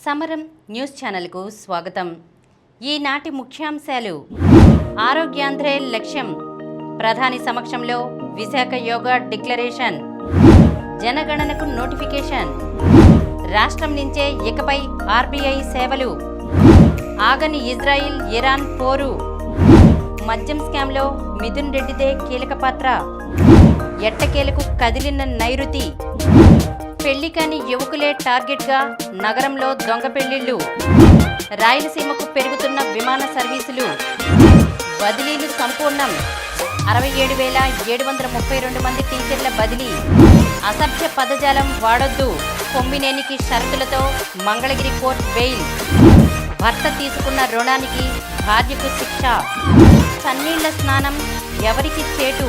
సమరం న్యూస్ ఛానల్కు స్వాగతం. ఈనాటి ముఖ్యాంశాలు: ఆరోగ్యాంధ్రే లక్ష్యం, ప్రధాని సమక్షంలో విశాఖ యోగా డిక్లరేషన్, జనగణనకు నోటిఫికేషన్, రాష్ట్రం నుంచే ఇకపై ఆర్బీఐ సేవలు, ఆగని ఇజ్రాయిల్ ఇరాన్ పోరు, మద్యం స్కామ్లో మిథున్ రెడ్డిదే కీలక పాత్ర, ఎట్టకేలకు కదిలిన నైరుతి, పెళ్లి కాని యువకులే టార్గెట్గా నగరంలో దొంగ పెళ్లిళ్లు, రాయలసీమకు పెరుగుతున్న విమాన సర్వీసులు, బదిలీలు సంపూర్ణం, 67,732 మంది టీచర్ల బదిలీ, అసభ్య పదజాలం వాడొద్దు, కొమ్మినేనికి షరతులతో మంగళగిరి కోర్టు బెయిల్, భర్త తీసుకున్న రుణానికి భార్యకు శిక్ష, చన్నీళ్ల స్నానం ఎవరికి చేటు.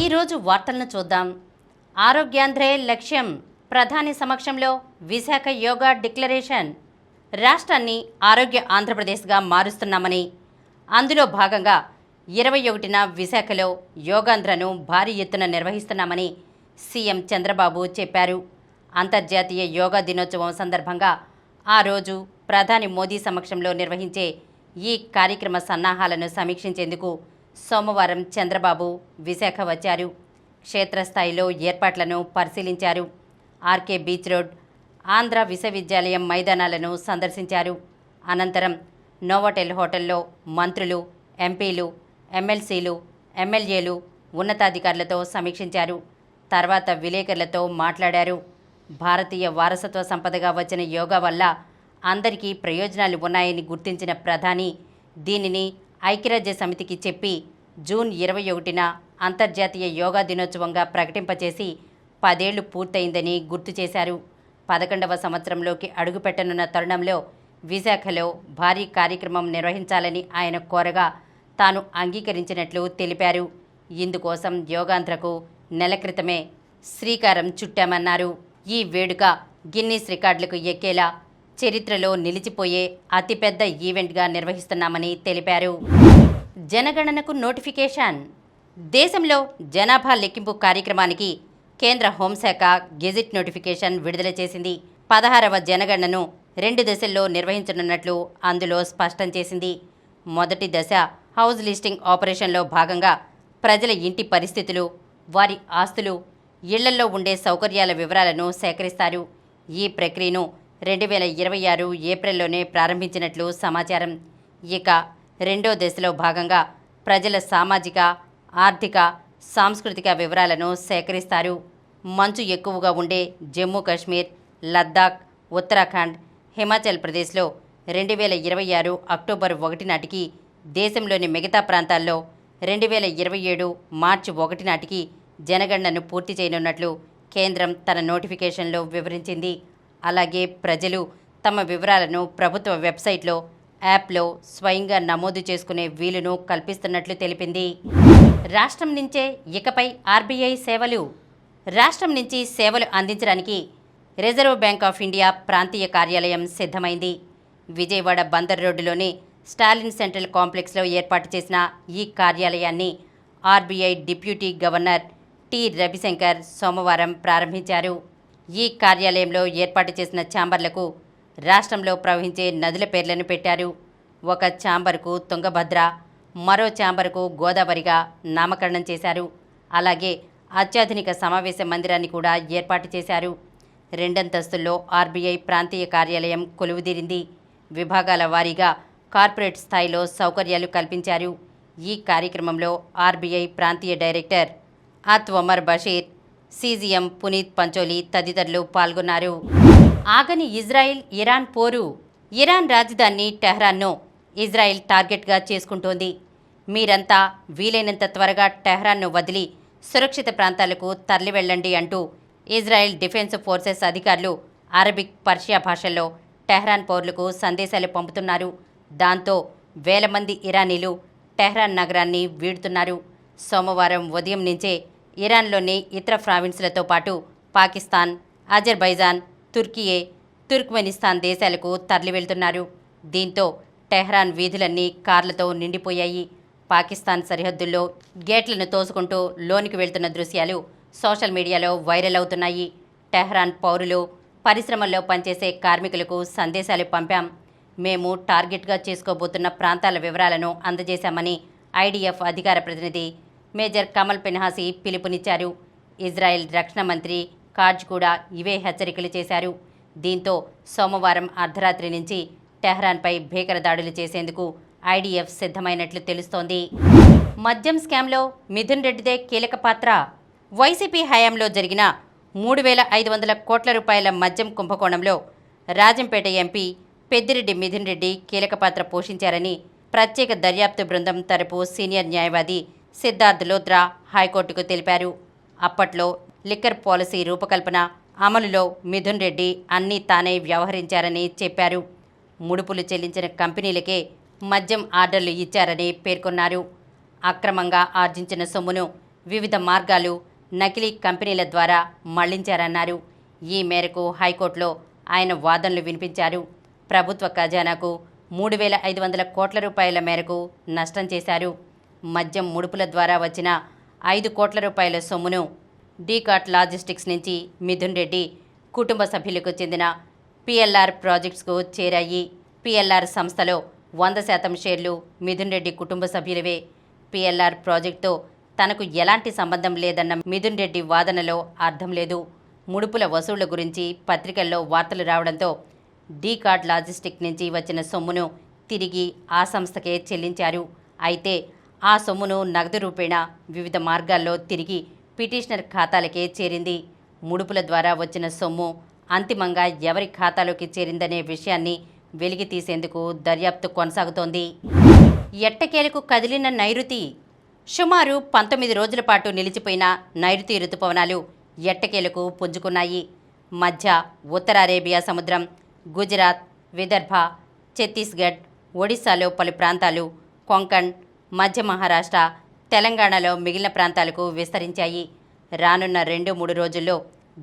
ఈరోజు వార్తలను చూద్దాం. ఆరోగ్యాంధ్రే లక్ష్యం, ప్రధాని సమక్షంలో విశాఖ యోగా డిక్లరేషన్. రాష్ట్రాన్ని ఆరోగ్య ఆంధ్రప్రదేశ్గా మారుస్తున్నామని, అందులో భాగంగా 21న విశాఖలో యోగాంధ్రను భారీ ఎత్తున నిర్వహిస్తున్నామని సీఎం చంద్రబాబు చెప్పారు. అంతర్జాతీయ యోగా దినోత్సవం సందర్భంగా ఆ రోజు ప్రధాని మోదీ సమక్షంలో నిర్వహించే ఈ కార్యక్రమ సన్నాహాలను సమీక్షించేందుకు సోమవారం చంద్రబాబు విశాఖ వచ్చారు. క్షేత్రస్థాయిలో ఏర్పాట్లను పరిశీలించారు. ఆర్కే బీచ్ రోడ్, ఆంధ్ర విశ్వవిద్యాలయం మైదానాలను సందర్శించారు. అనంతరం నోవాటెల్ హోటల్లో మంత్రులు, ఎంపీలు, ఎమ్మెల్సీలు, ఎమ్మెల్యేలు, ఉన్నతాధికారులతో సమీక్షించారు. తర్వాత విలేకరులతో మాట్లాడారు. భారతీయ వారసత్వ సంపదగా వచ్చిన యోగా వల్ల అందరికీ ప్రయోజనాలు ఉన్నాయని గుర్తించిన ప్రధాని దీనిని ఐక్యరాజ్య సమితికి చెప్పి జూన్ 21న అంతర్జాతీయ యోగా దినోత్సవంగా ప్రకటింపచేసి 10 ఏళ్లు పూర్తయిందని గుర్తు చేశారు. 11వ సంవత్సరంలోకి అడుగుపెట్టనున్న తరుణంలో విశాఖలో భారీ కార్యక్రమం నిర్వహించాలని ఆయన కోరగా తాను అంగీకరించినట్లు తెలిపారు. ఇందుకోసం యోగాంధ్రకు నెల క్రితమే శ్రీకారం చుట్టామన్నారు. ఈ వేడుక గిన్నీస్ రికార్డులకు ఎక్కేలా చరిత్రలో నిలిచిపోయే అతిపెద్ద ఈవెంట్గా నిర్వహిస్తున్నామని తెలిపారు. జనగణనకు నోటిఫికేషన్. దేశంలో జనాభా లెక్కింపు కార్యక్రమానికి కేంద్ర హోంశాఖ గెజిట్ నోటిఫికేషన్ విడుదల చేసింది. 16వ జనగణనను 2 దశల్లో నిర్వహించనున్నట్లు అందులో స్పష్టం చేసింది. మొదటి దశ హౌస్ లిస్టింగ్ ఆపరేషన్లో భాగంగా ప్రజల ఇంటి పరిస్థితులు, వారి ఆస్తులు, ఇళ్లల్లో ఉండే సౌకర్యాల వివరాలను సేకరిస్తారు. ఈ ప్రక్రియను 2026 ఏప్రిల్లోనే ప్రారంభించినట్లు సమాచారం. ఇక రెండో దశలో భాగంగా ప్రజల సామాజిక, ఆర్థిక, సాంస్కృతిక వివరాలను సేకరిస్తారు. మంచు ఎక్కువగా ఉండే జమ్మూ కాశ్మీర్, లద్దాఖ్, ఉత్తరాఖండ్, హిమాచల్ ప్రదేశ్లో 2026 అక్టోబర్ 1 నాటికి, దేశంలోని మిగతా ప్రాంతాల్లో 2027 మార్చి 1 నాటికి జనగణనను పూర్తి చేయనున్నట్లు కేంద్రం తన నోటిఫికేషన్లో వివరించింది. అలాగే ప్రజలు తమ వివరాలను ప్రభుత్వ వెబ్సైట్లో, యాప్లో స్వయంగా నమోదు చేసుకునే వీలును కల్పిస్తున్నట్లు తెలిపింది. రాష్ట్రం నుంచే ఇకపై ఆర్బీఐ సేవలు. రాష్ట్రం నుంచి సేవలు అందించడానికి రిజర్వ్ బ్యాంక్ ఆఫ్ ఇండియా ప్రాంతీయ కార్యాలయం సిద్ధమైంది. విజయవాడ బందర్ రోడ్డులోని స్టాలిన్ సెంట్రల్ కాంప్లెక్స్లో ఏర్పాటు చేసిన ఈ కార్యాలయాన్ని RBI deputy governor T Ravishankar సోమవారం ప్రారంభించారు. ఈ కార్యాలయంలో ఏర్పాటు చేసిన ఛాంబర్లకు రాష్ట్రంలో ప్రవహించే నదుల పేర్లను పెట్టారు. ఒక ఛాంబర్కు తుంగభద్ర, మరో ఛాంబర్కు గోదావరిగా నామకరణం చేశారు. అలాగే అత్యాధునిక సమావేశ మందిరాన్ని కూడా ఏర్పాటు చేశారు. 2 అంతస్తుల్లో ఆర్బీఐ ప్రాంతీయ కార్యాలయం కొలువుదీరింది. విభాగాల వారీగా కార్పొరేట్ స్థాయిలో సౌకర్యాలు కల్పించారు. ఈ కార్యక్రమంలో ఆర్బీఐ ప్రాంతీయ డైరెక్టర్ అత్వమర్ బషీర్, సీజీఎం పునీత్ పంచోలి తదితరులు పాల్గొన్నారు. ఆగని ఇజ్రాయిల్ ఇరాన్ పోరు. ఇరాన్ రాజధాని టెహ్రాన్ను ఇజ్రాయిల్ టార్గెట్గా చేసుకుంటోంది. మీరంతా వీలైనంత త్వరగా టెహ్రాన్ను వదిలి సురక్షిత ప్రాంతాలకు తరలి వెళ్ళండి అంటూ ఇజ్రాయెల్ డిఫెన్స్ ఫోర్సెస్ అధికారులు అరబిక్, పర్షియా భాషల్లో టెహ్రాన్ పౌరులకు సందేశాలు పంపుతున్నారు. దాంతో వేల మంది ఇరానీలు టెహ్రాన్ నగరాన్ని వీడుతున్నారు. సోమవారం ఉదయం నుంచే ఇరాన్లోని ఇతర ప్రావిన్సులతో పాటు పాకిస్తాన్, అజర్బైజాన్, తుర్కియే, తుర్క్మెనిస్తాన్ దేశాలకు తరలి వెళ్తున్నారు. దీంతో టెహ్రాన్ వీధులన్నీ కార్లతో నిండిపోయాయి. పాకిస్తాన్ సరిహద్దుల్లో గేట్లను తోసుకుంటూ లోనికి వెళ్తున్న దృశ్యాలు సోషల్ మీడియాలో వైరల్ అవుతున్నాయి. టెహ్రాన్ పౌరులు పరిశ్రమల్లో పనిచేసే కార్మికులకు సందేశాలు పంపాం. మేము టార్గెట్గా చేసుకోబోతున్న ప్రాంతాల వివరాలను అందజేశామని ఐడిఎఫ్ అధికార ప్రతినిధి మేజర్ కమల్ పెన్హాసీ పిలుపునిచ్చారు. ఇజ్రాయెల్ రక్షణ మంత్రి కాడ్జ్ కూడా ఇవే హెచ్చరికలు చేశారు. దీంతో సోమవారం అర్ధరాత్రి నుంచి టెహ్రాన్పై భీకర దాడులు చేసేందుకు ఐడిఎఫ్ సిద్ధమైనట్లు తెలుస్తోంది. మద్యం స్కామ్లో మిథున్ రెడ్డిదే కీలక పాత్ర. వైసీపీ హయాంలో జరిగిన 3,500 కోట్ల రూపాయల మద్యం కుంభకోణంలో రాజంపేట ఎంపీ పెద్దిరెడ్డి మిథున్ రెడ్డి కీలక పాత్ర పోషించారని ప్రత్యేక దర్యాప్తు బృందం తరపు సీనియర్ న్యాయవాది సిద్ధార్థ్ లోత్రా హైకోర్టుకు తెలిపారు. అప్పట్లో లిక్కర్ పాలసీ రూపకల్పన, అమలులో మిథున్ రెడ్డి అన్నీ తానే వ్యవహరించారని చెప్పారు. ముడుపులు చెల్లించిన కంపెనీలకే మద్యం ఆర్డర్లు ఇచ్చారని పేర్కొన్నారు. అక్రమంగా ఆర్జించిన సొమ్మును వివిధ మార్గాలు, నకిలీ కంపెనీల ద్వారా మళ్లించారన్నారు. ఈ మేరకు హైకోర్టులో ఆయన వాదనలు వినిపించారు. ప్రభుత్వ ఖజానాకు 3,500 కోట్ల రూపాయల మేరకు నష్టం చేశారు. మద్యం ముడుపుల ద్వారా వచ్చిన 5 కోట్ల రూపాయల సొమ్మును డీకాట్ లాజిస్టిక్స్ నుంచి మిథున్ రెడ్డి కుటుంబ సభ్యులకు చెందిన పిఎల్ఆర్ ప్రాజెక్ట్స్కు చేరాయి. పిఎల్ఆర్ సంస్థలో 100% షేర్లు మిథున్ రెడ్డి కుటుంబ సభ్యులవే. పిఎల్ఆర్ ప్రాజెక్టుతో తనకు ఎలాంటి సంబంధం లేదన్న మిథున్ రెడ్డి వాదనలో అర్థం లేదు. ముడుపుల వసూళ్ల గురించి పత్రికల్లో వార్తలు రావడంతో డీకాట్ లాజిస్టిక్ నుంచి వచ్చిన సొమ్మును తిరిగి ఆ సంస్థకే చెల్లించారు. అయితే ఆ సొమ్మును నగదు రూపేణా వివిధ మార్గాల్లో తిరిగి పిటిషనర్ ఖాతాలకే చేరింది. ముడుపుల ద్వారా వచ్చిన సొమ్ము అంతిమంగా ఎవరి ఖాతాలోకి చేరిందనే విషయాన్ని వెలికి తీసేందుకు దర్యాప్తు కొనసాగుతోంది. ఎట్టకేలకు కదిలిన నైరుతి. సుమారు 19 రోజుల పాటు నిలిచిపోయిన నైరుతి రుతుపవనాలు ఎట్టకేలకు పుంజుకున్నాయి. మధ్య ఉత్తర అరేబియా సముద్రం, గుజరాత్, విదర్భ, ఛత్తీస్గఢ్, ఒడిశాలో పలు ప్రాంతాలు, కొంకణ్, మధ్య మహారాష్ట్ర, తెలంగాణలో మిగిలిన ప్రాంతాలకు విస్తరించాయి. రానున్న 2-3 రోజుల్లో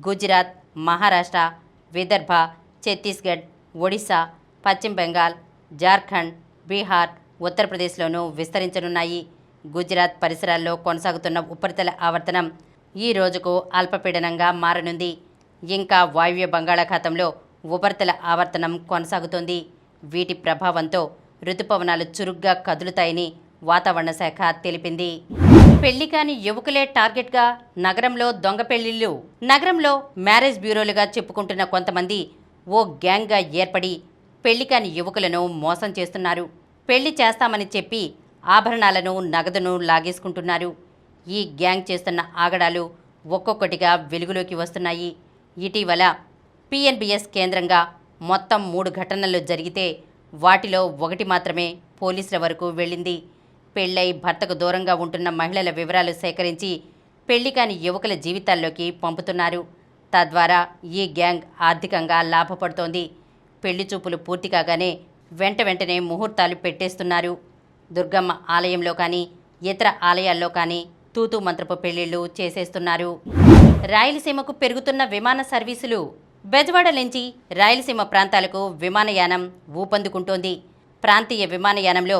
గుజరాత్, మహారాష్ట్ర, విదర్భ, ఛత్తీస్గఢ్, ఒడిశా, పశ్చిమ బెంగాల్, జార్ఖండ్, బీహార్, ఉత్తరప్రదేశ్లోనూ విస్తరించనున్నాయి. గుజరాత్ పరిసరాల్లో కొనసాగుతున్న ఉపరితల ఆవర్తనం ఈ రోజుకు అల్పపీడనంగా మారనుంది. ఇంకా వాయువ్య బంగాళాఖాతంలో ఉపరితల ఆవర్తనం కొనసాగుతోంది. వీటి ప్రభావంతో రుతుపవనాలు చురుగ్గా కదులుతాయని వాతావరణ శాఖ తెలిపింది. పెళ్లి కాని యువకులే టార్గెట్గా నగరంలో దొంగ పెళ్లిళ్లు. నగరంలో మ్యారేజ్ బ్యూరోలుగా చెప్పుకుంటున్న కొంతమంది ఓ గ్యాంగ్గా ఏర్పడి పెళ్లి కాని యువకులను మోసం చేస్తున్నారు. పెళ్లి చేస్తామని చెప్పి ఆభరణాలను, నగదును లాగేసుకుంటున్నారు. ఈ గ్యాంగ్ చేస్తున్న ఆగడాలు ఒక్కొక్కటిగా వెలుగులోకి వస్తున్నాయి. ఇటీవల పిఎన్బిఎస్ కేంద్రంగా మొత్తం 3 ఘటనలు జరిగితే వాటిలో 1 మాత్రమే పోలీసుల వరకు వెళ్ళింది. పెళ్లై భర్తకు దూరంగా ఉంటున్న మహిళల వివరాలు సేకరించి పెళ్లి కాని యువకుల జీవితాల్లోకి పంపుతున్నారు. తద్వారా ఈ గ్యాంగ్ ఆర్థికంగా లాభపడుతోంది. పెళ్లి చూపులు పూర్తి కాగానే వెంటనే ముహూర్తాలు పెట్టేస్తున్నారు. దుర్గమ్మ ఆలయంలో కానీ, ఇతర ఆలయాల్లో కానీ తూతూ మంత్రపు పెళ్లిళ్లు చేసేస్తున్నారు. రాయలసీమకు పెరుగుతున్న విమాన సర్వీసులు. బెజవాడ నుంచి రాయలసీమ ప్రాంతాలకు విమానయానం ఊపందుకుంటోంది. ప్రాంతీయ విమానయానంలో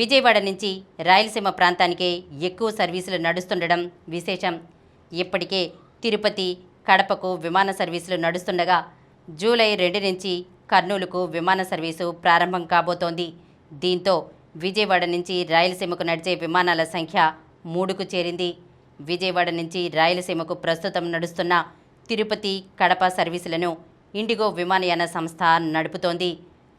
విజయవాడ నుంచి రాయలసీమ ప్రాంతానికే ఎక్కువ సర్వీసులు నడుస్తుండడం విశేషం. ఇప్పటికే తిరుపతి, కడపకు విమాన సర్వీసులు నడుస్తుండగా జూలై 2 నుంచి కర్నూలుకు విమాన సర్వీసు ప్రారంభం కాబోతోంది. దీంతో విజయవాడ నుంచి రాయలసీమకు నడిచే విమానాల సంఖ్య 3కు చేరింది. విజయవాడ నుంచి రాయలసీమకు ప్రస్తుతం నడుస్తున్న తిరుపతి, కడప సర్వీసులను ఇండిగో విమానయాన సంస్థ నడుపుతోంది.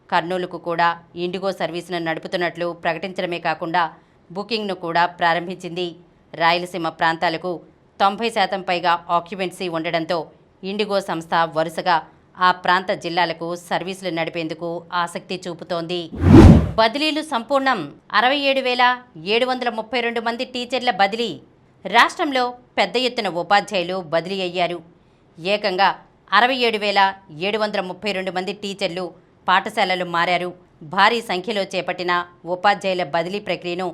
కర్నూలుకు కూడా ఇండిగో సర్వీసును నడుపుతున్నట్లు ప్రకటించడమే కాకుండా బుకింగ్ను కూడా ప్రారంభించింది. రాయలసీమ ప్రాంతాలకు 90% పైగా ఆక్యుపెన్సీ ఉండడంతో ఇండిగో సంస్థ వరుసగా ఆ ప్రాంత జిల్లాలకు సర్వీసులు నడిపేందుకు ఆసక్తి చూపుతోంది. బదిలీలు సంపూర్ణం. 67,732 మంది టీచర్ల బదిలీ. రాష్ట్రంలో పెద్ద ఎత్తున ఉపాధ్యాయులు బదిలీ అయ్యారు. ఏకంగా 67,732 మంది టీచర్లు పాఠశాలలు మారారు. భారీ సంఖ్యలో చేపట్టిన ఉపాధ్యాయుల బదిలీ ప్రక్రియను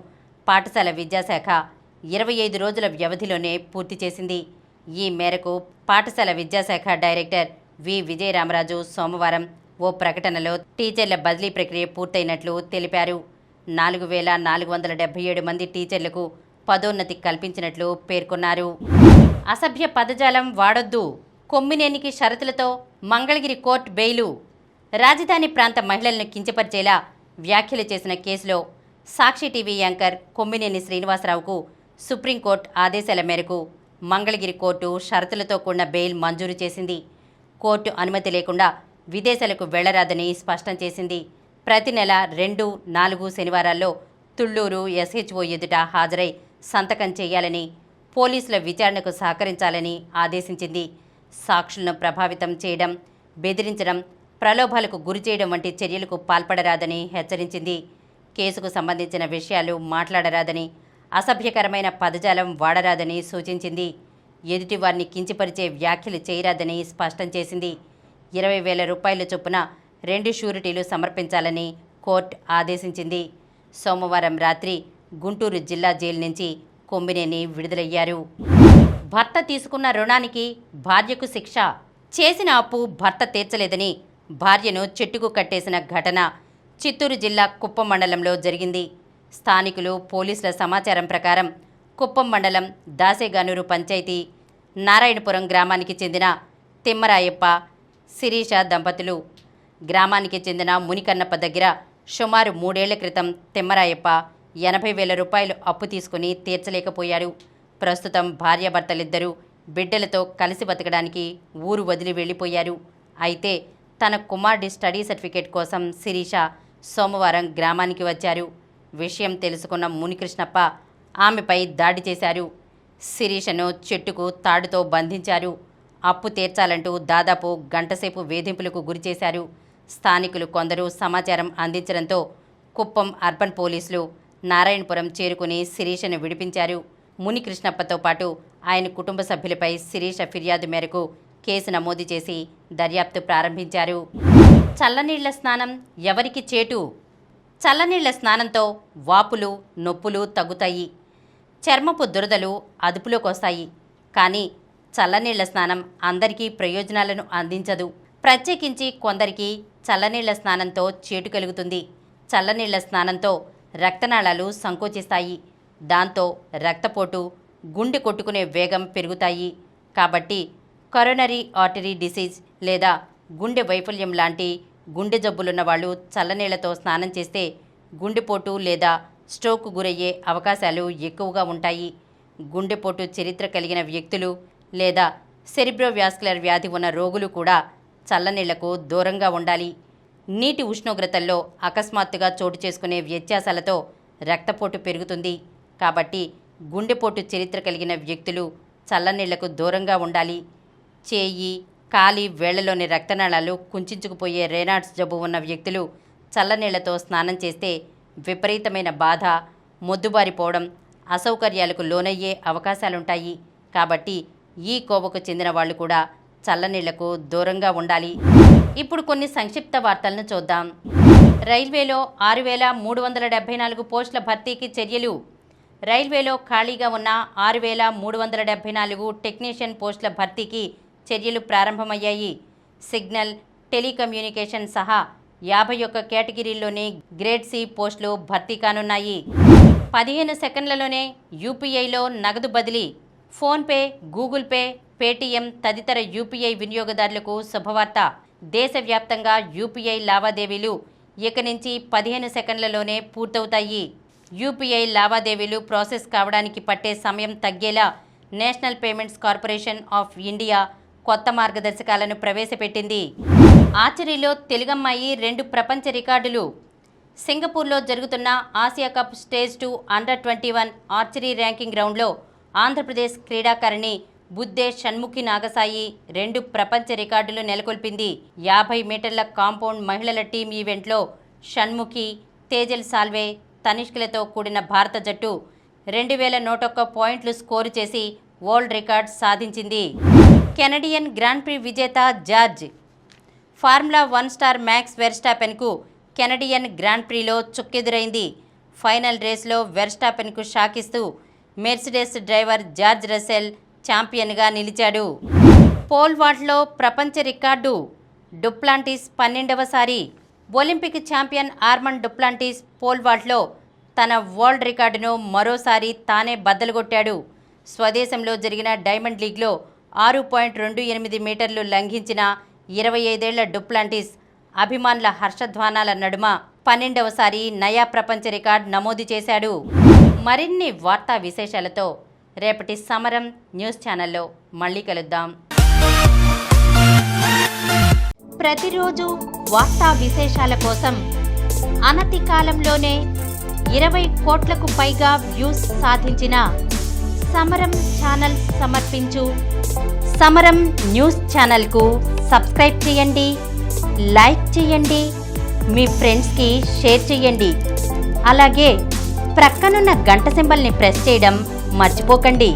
పాఠశాల విద్యాశాఖ 25 రోజుల వ్యవధిలోనే పూర్తి చేసింది. ఈ మేరకు పాఠశాల విద్యాశాఖ డైరెక్టర్ వి విజయరామరాజు సోమవారం ఓ ప్రకటనలో టీచర్ల బదిలీ ప్రక్రియ పూర్తయినట్లు తెలిపారు. 4,477 మంది టీచర్లకు పదోన్నతి కల్పించినట్లు పేర్కొన్నారు. అసభ్య పదజాలం వాడొద్దు. కొమ్మినేనికి షరతులతో మంగళగిరి కోర్టు బెయిలు. రాజధాని ప్రాంత మహిళలను కించపరిచేలా వ్యాఖ్యలు చేసిన కేసులో సాక్షి టీవీ యాంకర్ కొమ్మినేని శ్రీనివాసరావుకు సుప్రీంకోర్టు ఆదేశాల మేరకు మంగళగిరి కోర్టు షరతులతో కూడిన బెయిల్ మంజూరు చేసింది. కోర్టు అనుమతి లేకుండా విదేశాలకు వెళ్లరాదని స్పష్టం చేసింది. ప్రతి నెల 2, 4 శనివారాల్లో తుళ్లూరు SHO ఎదుట హాజరై సంతకం చేయాలని, పోలీసుల విచారణకు సహకరించాలని ఆదేశించింది. సాక్షులను ప్రభావితం చేయడం, బెదిరించడం, ప్రలోభాలకు గురిచేయడం వంటి చర్యలకు పాల్పడరాదని హెచ్చరించింది. కేసుకు సంబంధించిన విషయాలు మాట్లాడరాదని, అసభ్యకరమైన పదజాలం వాడరాదని సూచించింది. ఎదుటివారిని కించపరిచే వ్యాఖ్యలు చేయరాదని స్పష్టం చేసింది. 20,000 రూపాయల చొప్పున 2 షూరిటీలు సమర్పించాలని కోర్టు ఆదేశించింది. సోమవారం రాత్రి గుంటూరు జిల్లా జైలు నుంచి కొమ్మినేని విడుదలయ్యారు. భర్త తీసుకున్న రుణానికి భార్యకు శిక్ష. చేసిన అప్పు భర్త తీర్చలేదని భార్యను చెట్టుకు కట్టేసిన ఘటన చిత్తూరు జిల్లా కుప్పం మండలంలో జరిగింది. స్థానికులు, పోలీసుల సమాచారం ప్రకారం కుప్పం మండలం దాసేగానూరు పంచాయతీ నారాయణపురం గ్రామానికి చెందిన తిమ్మరాయప్ప, శిరీష దంపతులు గ్రామానికి చెందిన మునికన్నప్ప దగ్గర సుమారు 3 ఏళ్ల క్రితం తిమ్మరాయప్ప 80,000 రూపాయలు అప్పు తీసుకుని తీర్చలేకపోయాడు. ప్రస్తుతం భార్యాభర్తలిద్దరూ బిడ్డలతో కలిసి బతకడానికి ఊరు వదిలి వెళ్ళిపోయారు. అయితే తన కుమారుడి స్టడీ సర్టిఫికేట్ కోసం శిరీష సోమవారం గ్రామానికి వచ్చారు. విషయం తెలుసుకున్న మునికృష్ణప్ప ఆమెపై దాడి చేశారు. శిరీషను చెట్టుకు తాడుతో బంధించారు. అప్పు తీర్చాలంటూ దాదాపు గంటసేపు వేధింపులకు గురిచేశారు. స్థానికులు కొందరు సమాచారం అందించడంతో కుప్పం అర్బన్ పోలీసులు నారాయణపురం చేరుకుని శిరీషను విడిపించారు. మునికృష్ణప్పతో పాటు ఆయన కుటుంబ సభ్యులపై శిరీష ఫిర్యాదు మేరకు కేసు నమోదు చేసి దర్యాప్తు ప్రారంభించారు. చల్లనీళ్ల స్నానం ఎవరికి చేటు? చల్లనీళ్ల స్నానంతో వాపులు, నొప్పులు తగ్గుతాయి, చర్మపు దురదలు అదుపులోకొస్తాయి. కానీ చల్లనీళ్ల స్నానం అందరికీ ప్రయోజనాలను అందించదు. ప్రత్యేకించి కొందరికి చల్లనీళ్ల స్నానంతో చేటు కలుగుతుంది. చల్లనీళ్ల స్నానంతో రక్తనాళాలు సంకోచిస్తాయి. దాంతో రక్తపోటు, గుండె కొట్టుకునే వేగం పెరుగుతాయి. కాబట్టి కరోనరీ ఆర్టరీ డిసీజ్ లేదా గుండె వైఫల్యం లాంటి గుండె జబ్బులున్న వాళ్ళు చల్లనీళ్లతో స్నానం చేస్తే గుండెపోటు లేదా స్ట్రోక్ గురయ్యే అవకాశాలు ఎక్కువగా ఉంటాయి. గుండెపోటు చరిత్ర కలిగిన వ్యక్తులు లేదా సెరిబ్రోవాస్కులర్ వ్యాధి ఉన్న రోగులు కూడా చల్లనీళ్లకు దూరంగా ఉండాలి. నీటి ఉష్ణోగ్రతల్లో అకస్మాత్తుగా చోటు చేసుకునే వ్యత్యాసాలతో రక్తపోటు పెరుగుతుంది. కాబట్టి గుండెపోటు చరిత్ర కలిగిన వ్యక్తులు చల్లనీళ్లకు దూరంగా ఉండాలి. చేయి, కాలి వేళ్లలోని రక్తనాళాలు కుంచుకుపోయే రేనాడ్స్ జబ్బు ఉన్న వ్యక్తులు చల్లనీళ్లతో స్నానం చేస్తే విపరీతమైన బాధ, మొద్దుబారిపోవడం, అసౌకర్యాలకు లోనయ్యే అవకాశాలుంటాయి. కాబట్టి ఈ కోవకు చెందిన వాళ్ళు కూడా చల్లనీళ్లకు దూరంగా ఉండాలి. ఇప్పుడు కొన్ని సంక్షిప్త వార్తలను చూద్దాం. రైల్వేలో 6,374 పోస్టుల భర్తీకి చర్యలు. రైల్వేలో ఖాళీగా ఉన్న 6,374 టెక్నీషియన్ పోస్టుల భర్తీకి చర్యలు ప్రారంభమయ్యాయి. సిగ్నల్, టెలికమ్యూనికేషన్ సహా 51 కేటగిరీల్లోని గ్రేడ్ C పోస్టులు భర్తీ కానున్నాయి. 15 సెకండ్లలోనే యూపీఐలో నగదు బదిలీ. ఫోన్పే, గూగుల్ పే, పేటీఎం తదితర యూపీఐ వినియోగదారులకు శుభవార్త. దేశవ్యాప్తంగా యూపీఐ లావాదేవీలు ఇక నుంచి 15 సెకండ్లలోనే పూర్తవుతాయి. యూపీఐ లావాదేవీలు ప్రాసెస్ కావడానికి పట్టే సమయం తగ్గేలా National Payments Corporation of India కొత్త మార్గదర్శకాలను ప్రవేశపెట్టింది. ఆర్చరీలో తెలుగమ్మాయి 2 ప్రపంచ రికార్డులు. సింగపూర్లో జరుగుతున్న ఆసియా కప్ స్టేజ్ 2 అండర్-21 ఆర్చరీ ర్యాంకింగ్ రౌండ్లో ఆంధ్రప్రదేశ్ క్రీడాకారిణి బుద్దే షణ్ముఖి నాగసాయి 2 ప్రపంచ రికార్డులు నెలకొల్పింది. 50 మీటర్ల కాంపౌండ్ మహిళల టీం ఈవెంట్లో షణ్ముఖి, తేజల్ సాల్వే, తనిష్కలతో కూడిన భారత జట్టు 2,101 పాయింట్లు స్కోరు చేసి వరల్డ్ రికార్డ్ సాధించింది. కెనడియన్ గ్రాండ్ ప్రీ విజేత జార్జ్. ఫార్ములా 1 స్టార్ మ్యాక్స్ వెర్స్టాపెన్కు కెనడియన్ గ్రాండ్ ప్రీలో చుక్కెదురైంది. ఫైనల్ రేస్లో వెర్స్టాపెన్కు షాకిస్తూ మెర్సిడెస్ డ్రైవర్ జార్జ్ రసెల్ ఛాంపియన్గా నిలిచాడు. పోల్ వాల్ట్లో ప్రపంచ రికార్డు. డుప్లాంటిస్ 12వసారి. Olympic champion Armand Duplantis pole వాల్ట్లో తన వరల్డ్ రికార్డును మరోసారి తానే బద్దలుగొట్టాడు. స్వదేశంలో జరిగిన డైమండ్ లీగ్లో 6.28 మీటర్లు లంఘించిన 25 ఏళ్ల డూప్లాంటిస్ అభిమానుల హర్షధ్వానాల నడుమ 12వసారి నయా ప్రపంచ రికార్డ్ నమోదు చేశాడు. మరిన్ని వార్తా విశేషాలతో రేపటి సమరం న్యూస్ ఛానల్లో మళ్ళీ కలుద్దాం. ప్రతిరోజు వార్తా విశేషాల కోసం అనతి కాలంలోనే 20 కోట్లకు పైగా వ్యూస్ సాధించిన సమరం ఛానల్ సమర్పించు సమరం న్యూస్ ఛానల్కు సబ్స్క్రైబ్ చేయండి, లైక్ చేయండి, మీ ఫ్రెండ్స్కి షేర్ చేయండి. అలాగే ప్రక్కనున్న గంట సింబల్ని ప్రెస్ చేయడం మర్చిపోకండి.